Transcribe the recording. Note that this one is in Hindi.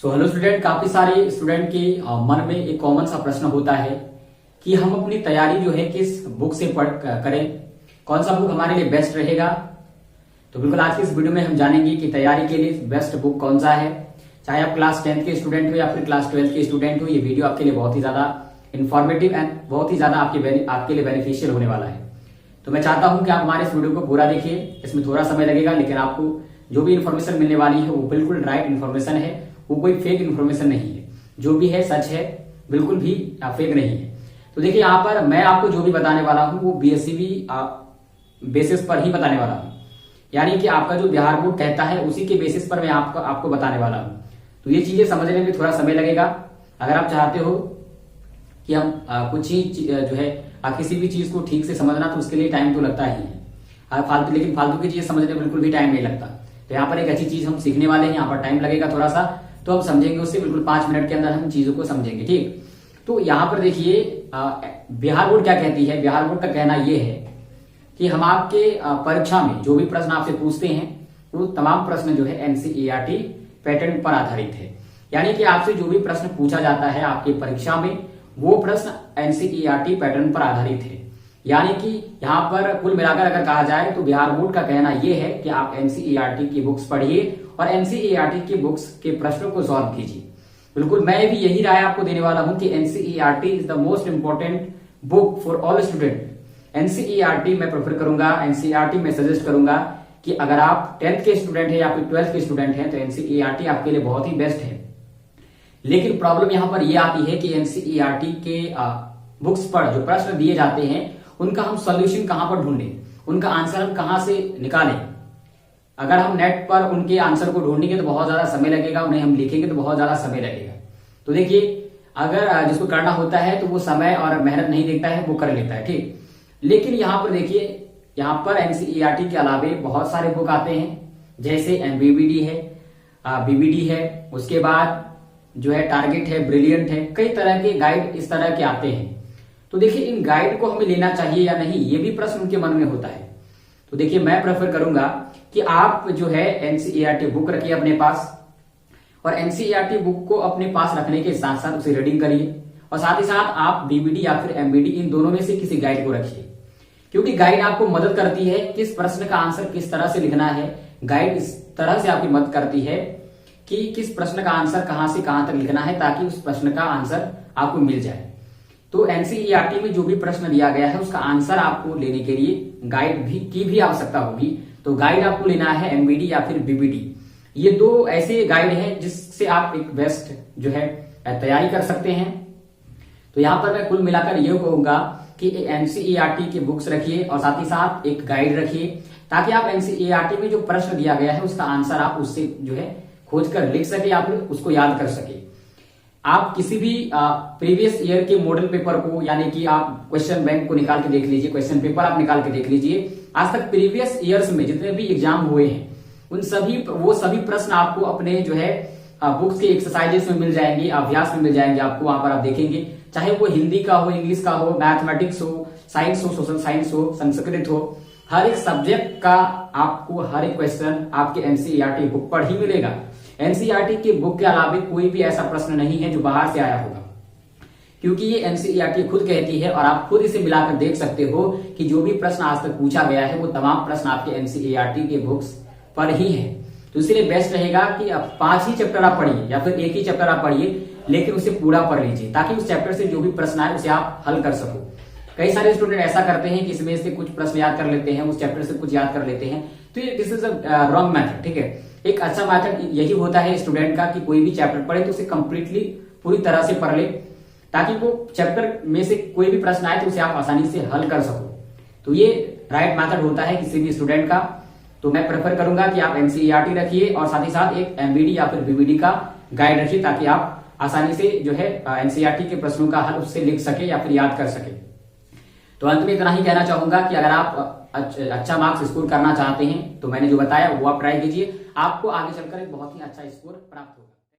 हेलो स्टूडेंट, काफी सारे स्टूडेंट के मन में एक कॉमन सा प्रश्न होता है कि हम अपनी तैयारी जो है किस बुक से पढ़ करें, कौन सा बुक हमारे लिए बेस्ट रहेगा। तो बिल्कुल आज की इस वीडियो में हम जानेंगे कि तैयारी के लिए बेस्ट बुक कौन सा है। चाहे आप क्लास 10th के स्टूडेंट हो या फिर क्लास 12th के स्टूडेंट हो, ये वीडियो आपके लिए बहुत ही ज्यादा इन्फॉर्मेटिव एंड बहुत ही ज्यादा आपके लिए बेनिफिशियल होने वाला है। तो मैं चाहता हूं कि आप हमारे इस वीडियो को पूरा देखिए। इसमें थोड़ा समय लगेगा, लेकिन आपको जो भी इन्फॉर्मेशन मिलने वाली है वो बिल्कुल राइट इन्फॉर्मेशन है, वो कोई फेक इन्फॉर्मेशन नहीं है। जो भी है सच है, बिल्कुल भी फेक नहीं है। तो देखिए यहाँ पर मैं आपको जो भी बताने वाला हूँ वो बीएससीबी बेसिस पर ही बताने वाला हूँ, यानी कि आपका जो बिहार बोर्ड कहता है उसी के बेसिस पर मैं आपको बताने वाला हूँ। तो ये चीजें समझने में थोड़ा समय लगेगा। अगर आप चाहते हो कि हम कुछ ही जो है किसी भी चीज को ठीक से समझना, तो उसके लिए टाइम तो लगता ही है। लेकिन फालतू की चीज समझने में बिल्कुल भी टाइम नहीं लगता। तो यहाँ पर एक अच्छी चीज हम सीखने वाले हैं, यहाँ पर टाइम लगेगा थोड़ा सा, तो हम समझेंगे उससे बिल्कुल 5 मिनट के अंदर हम चीजों को समझेंगे। ठीक, तो यहाँ पर देखिए बिहार बोर्ड क्या कहती है। बिहार बोर्ड का कहना यह है कि हम आपके परीक्षा में जो भी प्रश्न आपसे पूछते हैं वो तमाम प्रश्न जो है एनसीईआरटी पैटर्न पर आधारित है। यानी कि आपसे जो भी प्रश्न पूछा जाता है आपकी परीक्षा में वो प्रश्न एनसीईआरटी पैटर्न पर आधारित है। यानी कि यहाँ पर कुल मिलाकर अगर कहा जाए तो बिहार बोर्ड का कहना यह है कि आप एनसीईआरटी की बुक्स पढ़िए और एनसीईआरटी की बुक्स के प्रश्नों को सॉल्व कीजिए। बिल्कुल मैं भी यही राय आपको देने वाला हूं कि NCERT is the most important book for all student. NCERT मैं प्रेफर करूंगा, एनसीईआरटी मैं सजेस्ट करूंगा कि अगर आप 10th के स्टूडेंट हैं या फिर 12th के स्टूडेंट हैं तो एनसीईआरटी आपके लिए बहुत ही बेस्ट है। लेकिन प्रॉब्लम यहां पर यह आती है कि एनसीईआरटी के बुक्स पर जो प्रश्न दिए जाते हैं उनका हम सॉल्यूशन कहां पर ढूंढें, उनका आंसर हम कहां से निकालें। अगर हम नेट पर उनके आंसर को ढूंढेंगे तो बहुत ज्यादा समय लगेगा, उन्हें हम लिखेंगे तो बहुत ज्यादा समय लगेगा। तो देखिए अगर जिसको करना होता है तो वो समय और मेहनत नहीं देखता है, वो कर लेता है। ठीक, लेकिन यहां पर देखिए यहां पर एनसीईआरटी के अलावे बहुत सारे बुक आते हैं, जैसे एमबीबीडी है, बीबीडी है, उसके बाद जो है टारगेट है, ब्रिलियंट है, कई तरह के गाइड इस तरह के आते हैं। तो देखिए इन गाइड को हमें लेना चाहिए या नहीं, ये भी प्रश्न उनके मन में होता है। तो देखिए मैं प्रेफर करूंगा कि आप जो है एनसीईआरटी बुक रखिए अपने पास, और एनसीईआरटी बुक को अपने पास रखने के साथ साथ उसे रीडिंग करिए, और साथ ही साथ आप बीबीडी या फिर एमबीडी इन दोनों में से किसी गाइड को रखिए, क्योंकि गाइड आपको मदद करती है किस प्रश्न का आंसर किस तरह से लिखना है। गाइड इस तरह से आपकी मदद करती है कि किस प्रश्न का आंसर कहां से कहां तक लिखना है, ताकि उस प्रश्न का आंसर आपको मिल जाए। तो एनसीईआरटी में जो भी प्रश्न दिया गया है उसका आंसर आपको लेने के लिए गाइड की भी आवश्यकता होगी। तो गाइड आपको लेना है एमबीडी या फिर बीबीडी। ये दो ऐसे गाइड हैं जिससे आप एक बेस्ट जो है तैयारी कर सकते हैं। तो यहां पर मैं कुल मिलाकर ये कहूंगा कि एनसीईआरटी की बुक्स रखिए और साथ ही साथ एक गाइड रखिए, ताकि आप एनसीईआरटी में जो प्रश्न दिया गया है उसका आंसर आप उससे जो है खोजकर लिख सके या फिर उसको याद कर सके। आप किसी भी प्रीवियस ईयर के मॉडल पेपर को, यानी कि आप क्वेश्चन बैंक को निकाल के देख लीजिए, क्वेश्चन पेपर आप निकाल के देख लीजिए। आज तक प्रीवियस ईयर्स में जितने भी एग्जाम हुए हैं उन सभी प्रश्न आपको अपने जो है बुक्स के एक्सरसाइजेस में मिल जाएंगे, अभ्यास में मिल जाएंगे। आपको वहां पर आप देखेंगे, चाहे वो हिंदी का हो, इंग्लिश का हो, मैथमेटिक्स हो, साइंस हो, सोशल साइंस हो, संस्कृत हो, हर एक सब्जेक्ट का आपको हर एक क्वेश्चन आपके एनसीईआरटी बुक पर ही मिलेगा। एनसीईआरटी की बुक के अलावा कोई भी ऐसा प्रश्न नहीं है जो बाहर से आया होगा, क्योंकि ये एनसीईआरटी खुद कहती है और आप खुद इसे मिलाकर देख सकते हो कि जो भी प्रश्न आज तक पूछा गया है वो तमाम प्रश्न आपके एनसीईआरटी के बुक्स पर ही है। तो इसलिए बेस्ट रहेगा कि आप 5 ही चैप्टर आप पढ़िए या फिर 1 ही चैप्टर आप पढ़िए, लेकिन उसे पूरा पढ़ लीजिए, ताकि उस चैप्टर से जो भी प्रश्न आए उसे आप हल कर सको। कई सारे स्टूडेंट ऐसा करते हैं कि इसमें से कुछ प्रश्न याद कर लेते हैं, उस चैप्टर से कुछ याद कर लेते हैं। तो ये this is a wrong method. ठीक है, एक अच्छा मेथड यही होता है स्टूडेंट का कि कोई भी चैप्टर पढ़े तो उसे कंप्लीटली पूरी तरह से पढ़ ले, ताकि वो चैप्टर में से कोई भी प्रश्न आए तो उसे आप आसानी से हल कर सको। तो ये राइट मेथड होता है किसी भी स्टूडेंट का। तो मैं प्रेफर करूंगा कि आप एनसीईआरटी रखिए और साथ ही साथ एक एमबीडी या फिर बीबीडी का गाइड रखिए, ताकि आप आसानी से जो है एनसीईआरटी के प्रश्नों का हल उससे लिख सके या फिर याद कर सके। तो अंत में इतना ही कहना चाहूंगा कि अगर आप अच्छा मार्क्स स्कोर करना चाहते हैं तो मैंने जो बताया वो आप ट्राई कीजिए, आपको आगे चलकर एक बहुत ही अच्छा स्कोर प्राप्त होगा।